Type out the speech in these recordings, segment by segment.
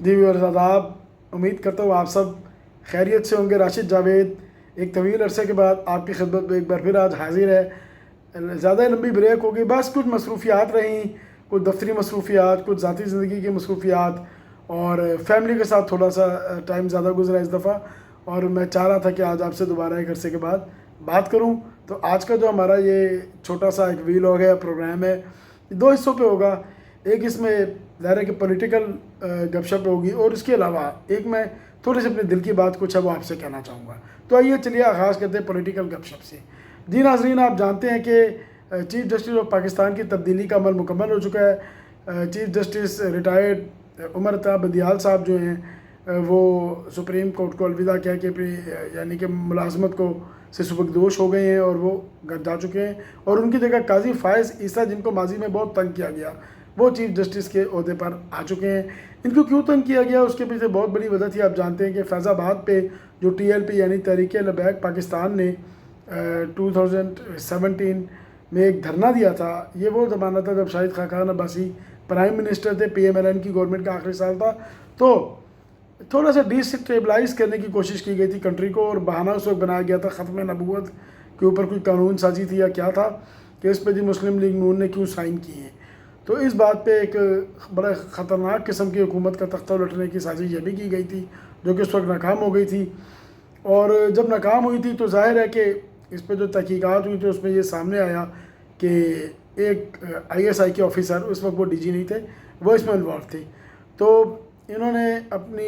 जी viewers आदाब, उम्मीद करता हूँ आप सब खैरियत से होंगे। राशिद जावेद एक तवील अरसे के बाद आपकी खिदमत में एक बार फिर आज हाजिर है। ज़्यादा लंबी ब्रेक होगी, बस कुछ मसरूफियात रहीं, कुछ दफ्तरी मसरूफियात, कुछ ज़ाती ज़िंदगी की मसरूफियात और फैमिली के साथ थोड़ा सा टाइम ज़्यादा गुजरा इस दफ़ा। और मैं चाह रहा था कि आज आपसे दोबारा एक अरसे के बाद बात करूँ। तो आज का जो हमारा ये छोटा सा एक वीलॉग है, प्रोग्राम है, दो हिस्सों पे होगा। एक इसमें ज़ाहिर है कि पॉलिटिकल गपशप होगी और इसके अलावा एक मैं थोड़े से अपने दिल की बात कुछ है वो आपसे कहना चाहूँगा। तो आइए चलिए आगाज़ करते हैं पॉलिटिकल गपशप से। जी नाज़रीन, आप जानते हैं कि चीफ़ जस्टिस ऑफ पाकिस्तान की तब्दीली का अमल मुकम्मल हो चुका है। Chief justice retired Umar Ata Bandial साहब जो हैं वो सुप्रीम कोर्ट को अलविदा कह के यानी कि मुलाजमत को से सुबकदोश हो गए हैं और वो घर जा चुके हैं। और उनकी जगह काजी फ़ायज़ ईसा, जिनको माजी में बहुत तंग किया गया, वो चीफ़ जस्टिस के ओहदे पर आ चुके हैं। इनको क्यों तंग किया गया उसके पीछे बहुत बड़ी वजह थी। आप जानते हैं कि फैज़ाबाद पे जो TLP यानी तहरीक लबैक पाकिस्तान ने 2017 में एक धरना दिया था। ये वो ज़माना था जब शाहिद खाकान अब्बासी प्राइम मिनिस्टर थे, PMLN की गवर्नमेंट का आखिरी साल था। तो थोड़ा सा डिस्टेबलाइज़ करने की कोशिश की गई थी कंट्री को, और बहाना उस वक्त बनाया गया था ख़त्म नबूवत के ऊपर कोई कानून साजी थी या क्या था कि इस पर जी मुस्लिम लीग नून ने क्यों साइन किए हैं। तो इस बात पे एक बड़ा ख़तरनाक किस्म की हुकूमत का तख्ता उलटने की साजिश ये भी की गई थी, जो कि उस वक्त नाकाम हो गई थी। और जब नाकाम हुई थी तो जाहिर है कि इस पर जो तहकीकात हुई थी उसमें ये सामने आया कि एक ISI के ऑफिसर, उस वक्त वो DG नहीं थे, वो इसमें इन्वॉल्व थे। तो इन्होंने अपनी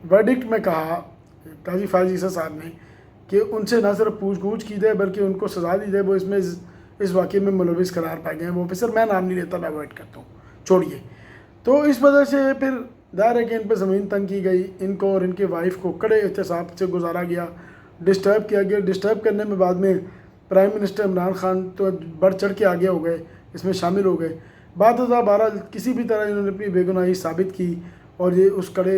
वर्डिक्ट में कहा, काजी फ़ायज़ ईसा साहब ने, कि उनसे ना सिर्फ पूछ गूछ की जाए बल्कि उनको सज़ा दी जाए, वो इसमें इस वाक़े में मुलविस करार पाए गए हैं। वो ऑफिसर, मैं नाम नहीं लेता, मैं अवॉइड करता हूँ, छोड़िए। तो इस वजह से फिर दायरे के इन पर ज़मीन तंग की गई, इनको और इनके वाइफ को कड़े एहतसाब से गुजारा गया, डिस्टर्ब किया गया। डिस्टर्ब करने में बाद में प्राइम मिनिस्टर इमरान खान तो बढ़ चढ़ के आगे हो गए, इसमें शामिल हो गए। 2012 किसी भी तरह इन्होंने अपनी बेगुनाही साबित की और ये उस कड़े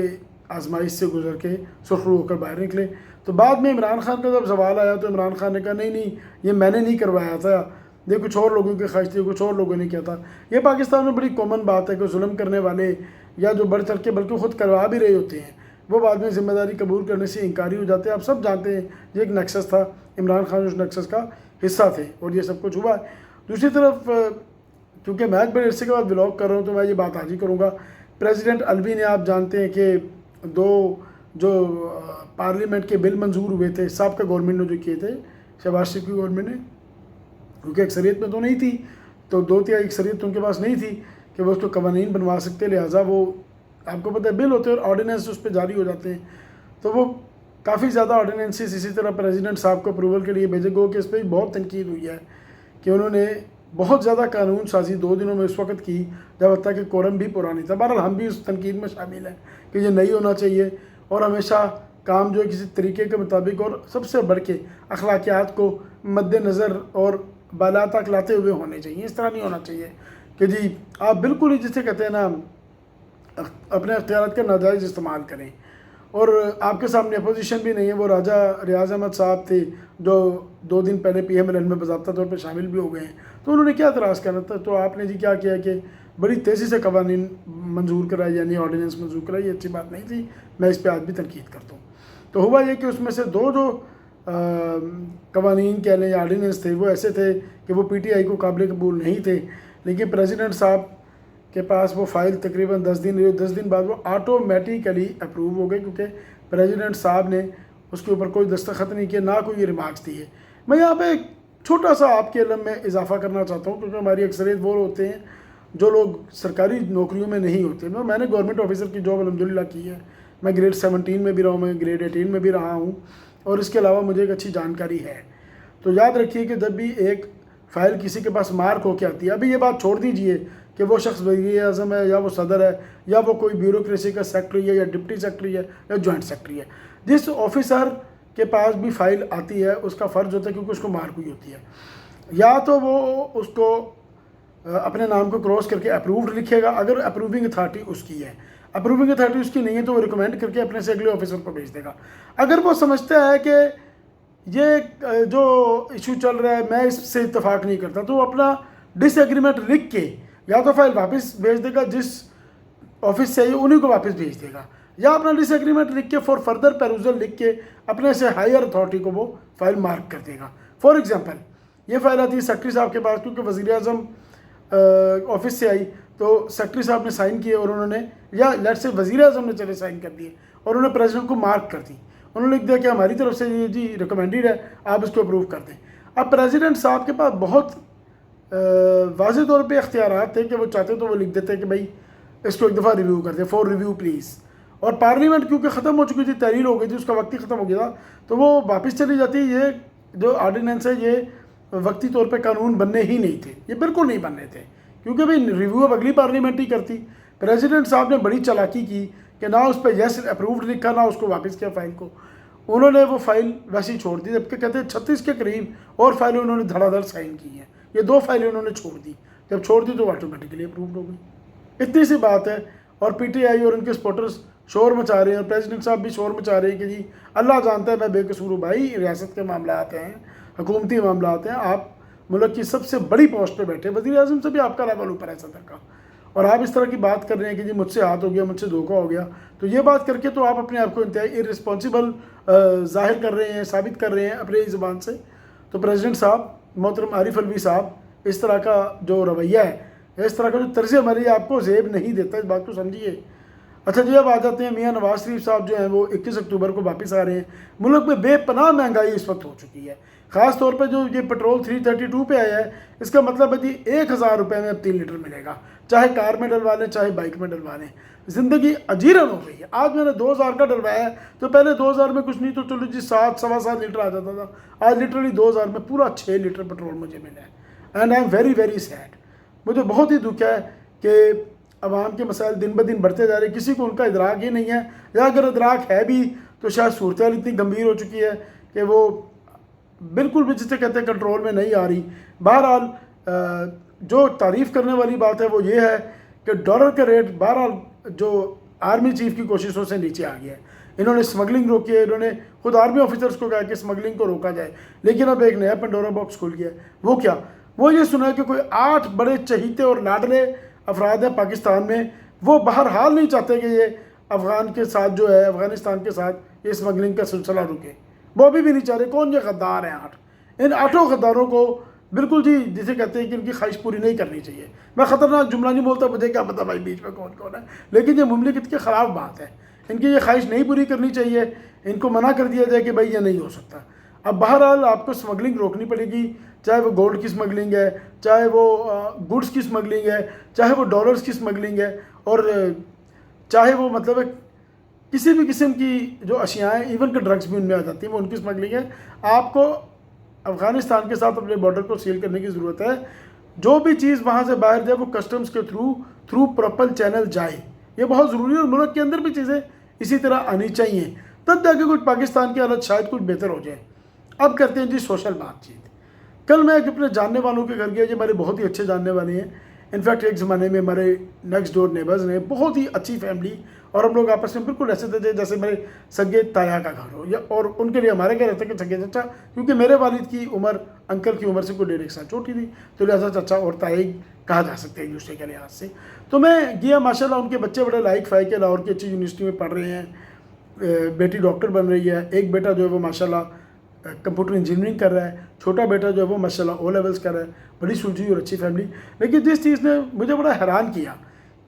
आजमाइश से गुजर के सुरखरू होकर बाहर निकले। तो बाद में इमरान खान का जब सवाल आया तो इमरान खान ने कहा नहीं नहीं, ये मैंने नहीं करवाया था, ये कुछ और लोगों की ख्वाहिश थी, कुछ और लोगों ने किया था। ये पाकिस्तान में बड़ी कॉमन बात है कि जुल्म करने वाले या जो बढ़ चढ़ के बल्कि ख़ुद करवा भी रहे होते हैं, वो बाद में ज़िम्मेदारी कबूल करने से इंकारी हो जाते हैं। आप सब जानते हैं ये एक नक्सस था, इमरान खान उस नक्सस का हिस्सा थे और ये सब कुछ हुआ है। दूसरी तरफ क्योंकि मैं एक बड़े अरसे के बाद ब्लॉग कर रहा हूँ तो मैं ये बात आज ही करूँगा। प्रेसिडेंट अलवी ने, आप जानते हैं कि दो जो पार्लियामेंट के बिल मंजूर हुए थे सबका गवर्नमेंट ने जो किए थे, शहबाज शरीफ की गवर्नमेंट ने, क्योंकि अक्सरियत में तो नहीं थी, तो 2/3 अक्सरियत उनके पास नहीं थी कि वो उसको कवानीन बनवा सकते, लिहाजा वो आपको पता है बिल होते हैं और ऑर्डिनेंस उस पर जारी हो जाते हैं। तो वो काफ़ी ज़्यादा ऑर्डिनेंसेस इसी तरह प्रेसिडेंट साहब को अप्रूवल के लिए भेजे गए कि इस पर बहुत तनकीद हुई है कि उन्होंने बहुत ज़्यादा कानून साजी 2 दिनों में उस वक्त की जब तक कि कोरम भी पुरानी था। बहरहाल हम भी उस तनकीद में शामिल हैं कि ये नहीं होना चाहिए और हमेशा काम जो है किसी तरीके के मुताबिक और सबसे बढ़ के अखलाकियात को मद्देनज़र और बाला तक लाते हुए होने चाहिए। इस तरह नहीं होना चाहिए कि जी आप बिल्कुल ही जिसे कहते हैं ना अपने अख्तियारात का नाजायज़ इस्तेमाल करें। और आपके सामने अपोजिशन भी नहीं है, वो राजा रियाज अहमद साहब थे जो 2 दिन पहले PMLN में बाज़ाब्ता तौर पर शामिल भी हो गए हैं। तो उन्होंने क्या एतराज़ करना था, तो आपने जी क्या किया कि बड़ी तेज़ी से कवानीन मंजूर कराई, यानी ऑर्डिनेंस मंजूर कराई। ये अच्छी बात नहीं थी, मैं इस पर आज भी तनकीद करता हूँ। तो हुआ ये कि उसमें से 2 जो कवानीन कह लें या ऑर्डिनेंस थे वो ऐसे थे कि वो PTI को काबिल कबूल नहीं थे, लेकिन प्रेसिडेंट साहब के पास वो फ़ाइल तकरीबन 10 दिन बाद वो ऑटोमेटिकली अप्रूव हो गए, क्योंकि प्रेसिडेंट साहब ने उसके ऊपर कोई दस्तखत नहीं किया, ना कोई रिमार्क्स दिए। मैं यहाँ पे एक छोटा सा आपके इल्म में इजाफा करना चाहता हूँ, क्योंकि हमारी अक्सरियत वो होते हैं जो लोग सरकारी नौकरियों में नहीं होते। मैंने गवर्नमेंट ऑफिसर की जॉब अल्हम्दुलिल्लाह की है, मैं ग्रेड 17 में भी रहा हूँ, मैं ग्रेड 18 में भी रहा हूँ, और इसके अलावा मुझे एक अच्छी जानकारी है। तो याद रखिए कि जब भी एक फ़ाइल किसी के पास मार्क होकर आती है, अभी ये बात छोड़ दीजिए कि वो शख्स वज़ीर-ए-आज़म है या वो सदर है या वो कोई ब्यूरोक्रेसी का सेक्रेटरी है या डिप्टी सेक्रेटरी है या जॉइंट सेक्रेटरी है, जिस ऑफिसर के पास भी फ़ाइल आती है उसका फ़र्ज़ होता है, क्योंकि उसको मार्क हुई होती है, या तो वो उसको अपने नाम को क्रॉस करके अप्रूव्ड लिखेगा अगर अप्रूविंग अथॉरिटी उसकी है। अप्रूविंग अथॉरिटी उसकी नहीं है तो वो रिकमेंड करके अपने से अगले ऑफिसर को भेज देगा। अगर वो समझता है कि ये जो इशू चल रहा है मैं इससे इत्तेफाक नहीं करता, तो वो अपना डिसएग्रीमेंट लिख के या तो फाइल वापस भेज देगा जिस ऑफिस से उन्हीं को वापस भेज देगा, या अपना डिस एग्रीमेंट लिख के फॉर फर्दर पेरूजल लिख के अपने से हायर अथॉरिटी को वो फाइल मार्क कर देगा। फॉर एग्जांपल ये फाइल आती है सेक्रेटरी साहब के पास, क्योंकि वज़ीर आज़म ऑफिस से आई तो सेक्रेटरी साहब ने साइन किए और उन्होंने, या लेट से वज़ीर आज़म ने चले साइन कर दिए और उन्होंने प्रेसिडेंट को मार्क कर दी, उन्होंने लिख दिया कि हमारी तरफ से ये जी रिकमेंडेड है, आप इसको अप्रूव कर दें। अब प्रेसिडेंट साहब के पास बहुत वाज़ेह तौर पे इख्तियारात थे कि वो चाहते तो वो लिख देते कि भाई इसको एक दफ़ा रिव्यू कर दे, फॉर रिव्यू प्लीज़। और पार्लियामेंट क्योंकि ख़त्म हो चुकी थी, तहरीर हो गई थी, उसका वक्त ही ख़त्म हो गया था, तो वो वापस चली जाती। ये जो आर्डिनेंस है ये वक्ती तौर पे कानून बनने ही नहीं थे, ये बिल्कुल नहीं बनने थे, क्योंकि भाई रिव्यू अब अगली पार्लियामेंट ही करती। प्रेसिडेंट साहब ने बड़ी चालाकी की कि ना उस पर यस अप्रूव्ड लिखा, ना उसको वापस किया फाइल को, उन्होंने वो फाइल वैसे ही छोड़ दी। जबकि कहते हैं 36 के करीब और फाइलें उन्होंने धड़ाधड़ साइन की हैं, ये 2 फाइलें उन्होंने छोड़ दी, जब छोड़ दी तो ऑटोमेटिकली अप्रूव्ड हो गई। इतनी सी बात है। और पीटीआई और उनके सपोर्टर्स शोर मचा रहे हैं, और प्रेसिडेंट साहब भी शोर मचा रहे हैं कि जी अल्लाह जानता है मैं बेकसूर हूँ। भाई रियासत के मामला आते हैं, हुकूमती मामला आते हैं, आप मुल्क की सबसे बड़ी पोस्ट पे बैठे, वज़ीर आज़म से भी आपका लेवल ऊपर है सदर का, और आप इस तरह की बात कर रहे हैं कि जी मुझसे हाथ हो गया, मुझसे धोखा हो गया। तो ये बात करके तो आप अपने आप को इंतहाई इर्रिस्पॉन्सिबल ज़ाहिर कर रहे हैं, साबित कर रहे हैं अपनी ज़ुबान से। तो प्रेसिडेंट साहब मोहतरम आरिफ अलवी साहब, इस तरह का जो रवैया है, इस तरह का जो तर्ज अमल आपको ज़ेब नहीं देता, इस बात को समझिए। अच्छा जी, अब आ जाते हैं मियाँ नवाज़ शरीफ साहब जो हैं वो 21 अक्टूबर को वापस आ रहे हैं। मुल्क में बेपनाह महंगाई इस वक्त हो चुकी है, ख़ास तौर पे जो ये पेट्रोल 332 पे आया है, इसका मतलब है जी 1000 रुपये में अब 3 लीटर मिलेगा, चाहे कार में डलवा लें चाहे बाइक में डलवा लें। ज़िंदगी अजीरन हो गई है। आज मैंने 2000 का डलवाया है, तो पहले 2000 में कुछ नहीं तो चलो जी 7 सवा 7 लीटर आ जाता था, आज लिटरली 2000 में पूरा 6 लीटर पेट्रोल मुझे मिला है। And I am very very sad. मुझे बहुत ही दुख है कि अवाम के मसाइल दिन ब दिन बढ़ते जा रहे हैं, किसी को उनका इदराक ही नहीं है, या अगर इदराक है भी तो शायद सूरत इतनी गंभीर हो चुकी है कि वो बिल्कुल भी जिसे कहते हैं कंट्रोल में नहीं आ रही। बहरहाल जो तारीफ़ करने वाली बात है वो ये है कि डॉलर का रेट बहरहाल जो आर्मी चीफ की कोशिशों से नीचे आ गया है। इन्होंने स्मगलिंग रोकी है, इन्होंने खुद आर्मी ऑफिसर्स को कहा कि स्मगलिंग को रोका जाए, लेकिन अब एक नया पंडोरा बॉक्स खुल गया है। वो क्या? वो ये सुना है कि कोई 8 बड़े चहीते और लाडले अफराद हैं पाकिस्तान में, वो बहरहाल नहीं चाहते कि ये अफ़गान के साथ जो है, अफ़गानिस्तान के साथ ये स्मगलिंग का सिलसिला रुके। वो अभी भी नहीं चाह रहे। कौन ये गद्दार हैं 8? इन 8 गद्दारों को बिल्कुल जी जिसे कहते हैं कि इनकी ख्वाहिश पूरी नहीं करनी चाहिए। मैं ख़तरनाक जुमला नहीं बोलता, मुझे क्या पता भाई बीच में कौन कौन है, लेकिन ये मुमलिकत की ख़राब बात है। इनकी ये ख्वाहिश नहीं पूरी करनी चाहिए, इनको मना कर दिया जाए कि भाई ये नहीं हो सकता। अब बहरहाल आपको स्मगलिंग रोकनी पड़ेगी, चाहे वो गोल्ड की स्मगलिंग है, चाहे वो गुड्स की स्मगलिंग है, चाहे वो डॉलर्स की स्मगलिंग है, और चाहे वो मतलब किसी भी किस्म की जो अशियाएँ, इवन के ड्रग्स भी उनमें आ जाती हैं, वो उनकी स्मगलिंग है। आपको अफ़गानिस्तान के साथ अपने बॉर्डर को सील करने की ज़रूरत है। जो भी चीज़ वहाँ से बाहर जाए वो कस्टम्स के थ्रू प्रॉपर चैनल जाए, ये बहुत ज़रूरी है। और मुल्क के अंदर भी चीज़ें इसी तरह आनी चाहिए, तब जाके कुछ पाकिस्तान की हालत शायद कुछ बेहतर हो जाए। अब करते हैं जी सोशल बातचीत। कल मैं अपने जानने वालों के घर गया, जो हमारे बहुत ही अच्छे जानने वाले हैं। इनफैक्ट एक ज़माने में हमारे नेक्स्ट डोर नेबर्स ने, बहुत ही अच्छी फैमिली, और हम लोग आपस में बिल्कुल ऐसे थे जैसे मेरे सगे ताया का घर हो, या और उनके लिए हमारे घर रहते कि सगे चाचा, क्योंकि मेरे वालिद की उम्र अंकल की उम्र से कोई 1.5 साल छोटी थी, तो लिहाजा चाचा और ताई कहा जा सकते हैं एक दूसरे के लिहाज से। तो मैं गया, माशाल्लाह उनके बच्चे बड़े लाइक फाइक के लाहौर की अच्छी यूनिवर्सिटी में पढ़ रहे हैं, बेटी डॉक्टर बन रही है, एक बेटा जो है वो माशाल्लाह कंप्यूटर इंजीनियरिंग कर रहा है, छोटा बेटा जो है वो माशाल्लाह O लेवल्स कर रहा है। बड़ी सुलझी और अच्छी फैमिली। लेकिन जिस चीज़ ने मुझे बड़ा हैरान किया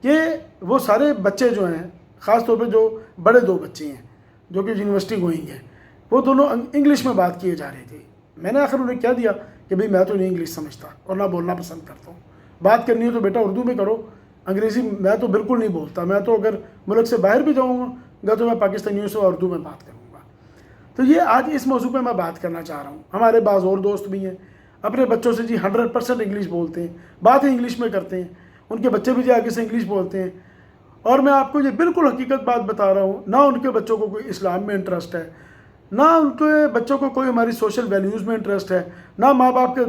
कि वो सारे बच्चे जो हैं, ख़ास तौर पे जो बड़े 2 बच्चे हैं जो कि यूनिवर्सिटी गोइंग हैं, वो दोनों इंग्लिश में बात किए जा रहे थे। मैंने आखिर उन्हें क्या दिया कि भाई मैं तो नहीं इंग्लिश समझता और ना बोलना पसंद करता हूँ, बात करनी है तो बेटा उर्दू में करो, अंग्रेज़ी मैं तो बिल्कुल नहीं बोलता, मैं तो अगर मुल्क से बाहर भी जाऊँगा तो मैं पाकिस्तानियों से उर्दू में बात करूँगा। तो ये आज इस मौजू पे मैं बात करना चाह रहा हूँ। हमारे बाज़ और दोस्त भी हैं, अपने बच्चों से जी 100% इंग्लिश बोलते हैं, बात ही इंग्लिश में करते हैं, उनके बच्चे भी जी आगे से इंग्लिश बोलते हैं। और मैं आपको ये बिल्कुल हकीकत बात बता रहा हूँ, ना उनके बच्चों को कोई इस्लाम में इंटरेस्ट है, ना उनके बच्चों को कोई हमारी सोशल वैल्यूज़ में इंटरेस्ट है, ना माँ बाप के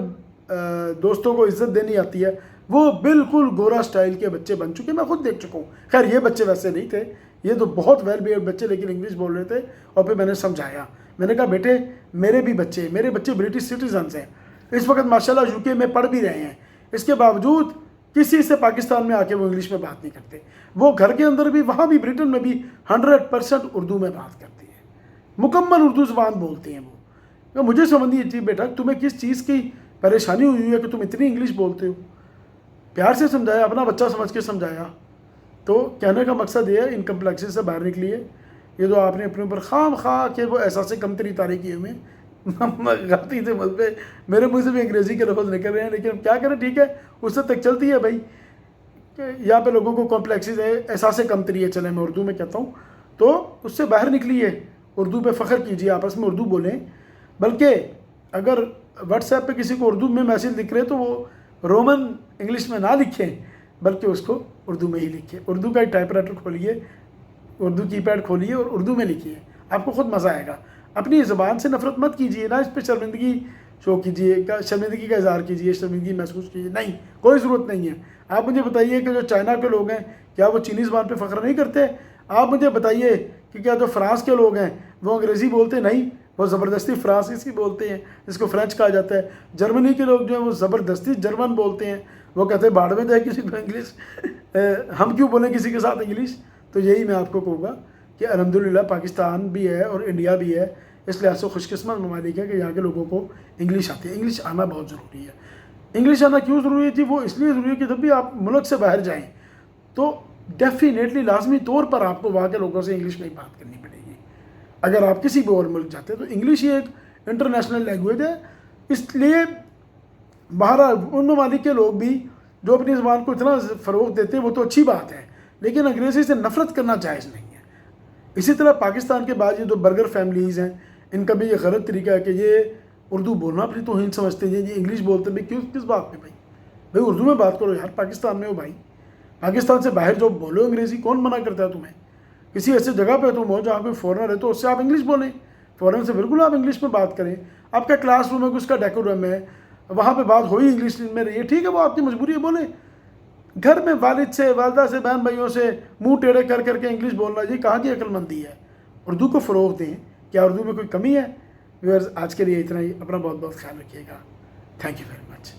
दोस्तों को इज़्ज़त देनी आती है। वो बिल्कुल गोरा स्टाइल के बच्चे बन चुके, मैं खुद देख चुका हूँ। खैर ये बच्चे वैसे नहीं थे, ये तो बहुत वेल बिहेव्ड बच्चे, लेकिन इंग्लिश बोल रहे थे। और फिर मैंने समझाया, मैंने कहा बेटे मेरे बच्चे ब्रिटिश सिटीजन्स हैं, इस वक्त माशाल्लाह UK में पढ़ भी रहे हैं, इसके बावजूद किसी से पाकिस्तान में आके वो इंग्लिश में बात नहीं करते। वो घर के अंदर भी, वहाँ भी, ब्रिटेन में भी 100% उर्दू में बात करती है, मुकम्मल उर्दू ज़बान बोलती हैं वो। तो मुझे समझ नहीं आती बेटा तुम्हें किस चीज़ की परेशानी हुई है कि तुम इतनी इंग्लिश बोलते हो। प्यार से समझाया, अपना बच्चा समझ के समझाया। तो कहने का मकसद ये है, इन कम्प्लेक्सेस से बाहर निकलिए। ये जो आपने अपने ऊपर खाम खा के वो एहसास कमतरी तारी किए हुए, गलती से मुझ पर, मेरे मुँह से भी अंग्रेज़ी के लफ्ज़ निकल रहे हैं, लेकिन क्या करें, ठीक है, उससे तक चलती है भाई। यहाँ पे लोगों को कॉम्प्लेक्सेस है, एहसास कमतरी है, चले मैं उर्दू में कहता हूँ, तो उससे बाहर निकलिए। उर्दू पे फ़ख्र कीजिए, आपस में उर्दू बोलें। बल्कि अगर व्हाट्सएप पे किसी को उर्दू में मैसेज लिख रहे हैं तो वो रोमन इंग्लिश में ना लिखें, बल्कि उसको उर्दू में ही लिखें। उर्दू का एक टाइपराइटर खोलिए, उर्दू कीपैड खोलिए और उर्दू में लिखिए, आपको ख़ुद मज़ा आएगा। अपनी ज़बान से नफ़रत मत कीजिए ना, इस पर शर्मिंदगी शो कीजिए, शर्मिंदगी का इज़हार कीजिए, शर्मिंदगी महसूस कीजिए, नहीं, कोई ज़रूरत नहीं है। आप मुझे बताइए कि जो चाइना के लोग हैं क्या वो चीनी ज़बान पे फ़ख्र नहीं करते? आप मुझे बताइए कि क्या जो फ्रांस के लोग हैं वो अंग्रेज़ी बोलते? नहीं, वो ज़बरदस्ती फ्रांसीसी बोलते हैं, जिसको फ्रेंच कहा जाता है। जर्मनी के लोग जो हैं वो ज़बरदस्ती जर्मन बोलते हैं, वो कहते हैं बाढ़ में जाए किसी को इंग्लिश, हम क्यों बोलें किसी के साथ इंग्लिश। तो यही मैं आपको कहूँगा कि अल्हम्दुलिल्लाह पाकिस्तान भी है और इंडिया भी है, इस लिहाज से खुशकिस्मत ममालिक है कि यहाँ के लोगों को इंग्लिश आती है। इंग्लिश आना बहुत ज़रूरी है। इंग्लिश आना क्यों ज़रूरी थी? वो इसलिए ज़रूरी है कि जब भी आप मुल्क से बाहर जाएँ तो डेफिनेटली लाजमी तौर पर आपको वहाँ के लोगों से इंग्लिश में ही बात करनी पड़ेगी। अगर आप किसी भी और मुल्क जाते हैं तो इंग्लिश ही एक इंटरनेशनल लैंग्वेज है। इसलिए बहरहाल उन ममालिक के लोग भी जो अपनी ज़बान को इतना फ़रोग़ देते हैं वो तो अच्छी बात है, लेकिन अंग्रेज़ी से नफ़रत करना जायज़ नहीं है। इसी तरह पाकिस्तान के बाद ये जो बर्गर फैमिलीज़ हैं, इनका भी ये गलत तरीका है कि ये उर्दू बोलना अपनी तौहीन समझते हैं, ये इंग्लिश बोलते हैं। भाई क्यों, किस बात पे? भाई उर्दू में बात करो यार, पाकिस्तान में हो भाई, पाकिस्तान से बाहर जो बोलो अंग्रेज़ी, कौन मना करता है तुम्हें? किसी ऐसे जगह पे तुम हो जहाँ पे फॉरेनर है तो उससे आप इंग्लिश बोलें, फ़ॉरेन से बिल्कुल आप इंग्लिश में बात करें। आपका क्लास रूम है, उसका डेकोरम है, वहाँ पे बात हो ही इंग्लिश में रही है, ठीक है, वो आपकी मजबूरी है, बोलें। घर में वालिद से, वालदा से, बहन भाइयों से मुँह टेढ़े कर करके इंग्लिश बोलना, ये कहाँ की अक्लमंदी है? उर्दू को फ़रोग़ दें। क्या उर्दू में कोई कमी है? व्यूअर्स, आज के लिए इतना ही। अपना बहुत बहुत ख्याल रखिएगा। Thank you very much.